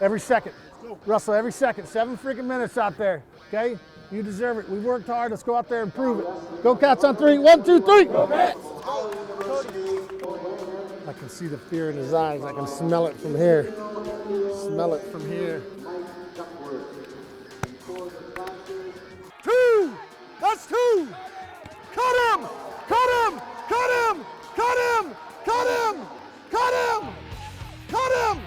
Every second. Russell, every second. 7 freaking minutes out there, okay? You deserve it. We worked hard. Let's go out there and prove it. Go Cats on 3. 1, 2, 3. Go Cats! I can see the fear in his eyes. I can smell it from here. Smell it from here. 2! That's 2! Cut him! Cut him! Cut him! Cut him! Cut him! Cut him! Cut him!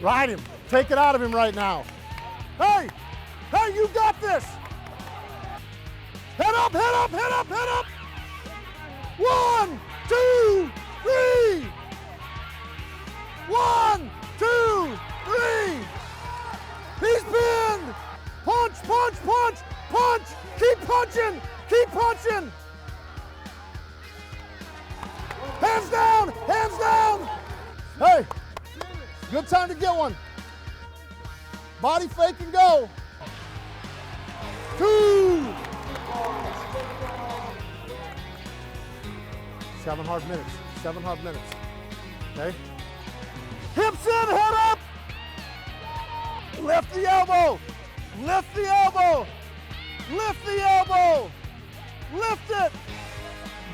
Ride him. Take it out of him right now. Hey! Hey, you got this! Head up, head up, head up, head up! 1, 2, 3! 1, 2, 3! He's pinned! Punch, punch, punch, punch! Keep punching! Keep punching! Hands down! Hands down! Hey! Good time to get one. Body fake and go. 2! 7 hard minutes. 7 hard minutes. Okay? Hips in, head up! Lift the elbow! Lift the elbow! Lift the elbow! Lift it!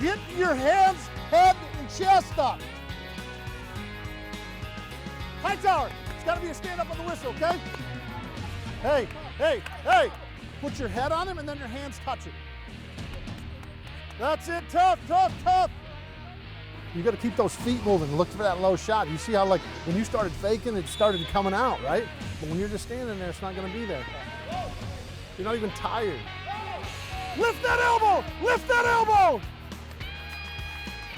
Get your hands, head, and chest up. High tower. It's got to be a stand up on the whistle, okay? Hey, hey, hey. Put your head on him and then your hands touch it. That's it. Tough, tough, tough. You got to keep those feet moving. Look for that low shot. You see how, like, when you started faking, it started coming out, right? But when you're just standing there, it's not going to be there. You're not even tired. Lift that elbow! Lift that elbow!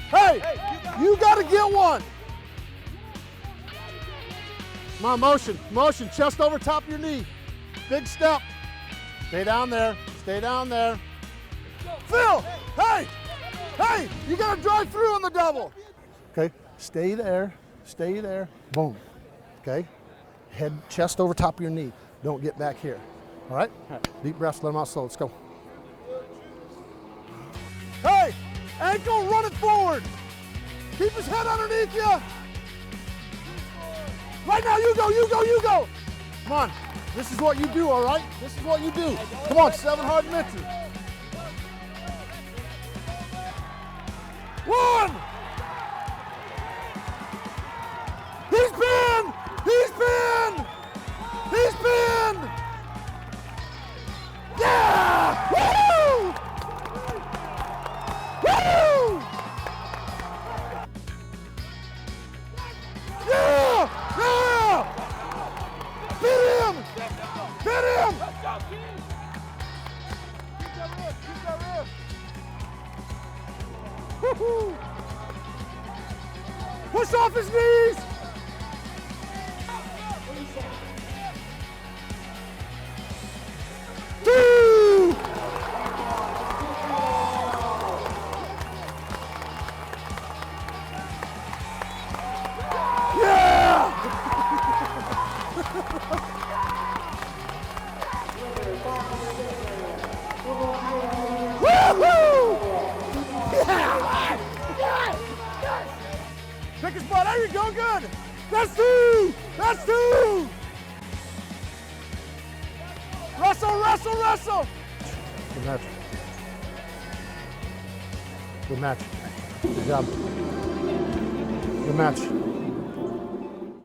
Hey, you got to get one. Come on, motion, motion, chest over top of your knee. Big step. Stay down there, stay down there. Phil, hey, hey, you gotta drive through on the double. Okay, stay there, boom. Okay, head, chest over top of your knee. Don't get back here, all right? Deep breaths, let them out slow, let's go. Hey, ankle, run it forward. Keep his head underneath you. Right now, you go, you go, you go. Come on, this is what you do, all right? This is what you do. Come on, 7 hard minutes. 1. He's pinned, he's pinned, he's pinned. Yeah, woo! Woo! Yeah! Yeah! Beat him! Beat him! Woo-hoo! Push off his knees! Two! Woo-hoo! Yeah! Pick his butt. There you go. Good. That's 2. That's 2. Wrestle, wrestle, wrestle. Good match. Good match. Good job. Good match.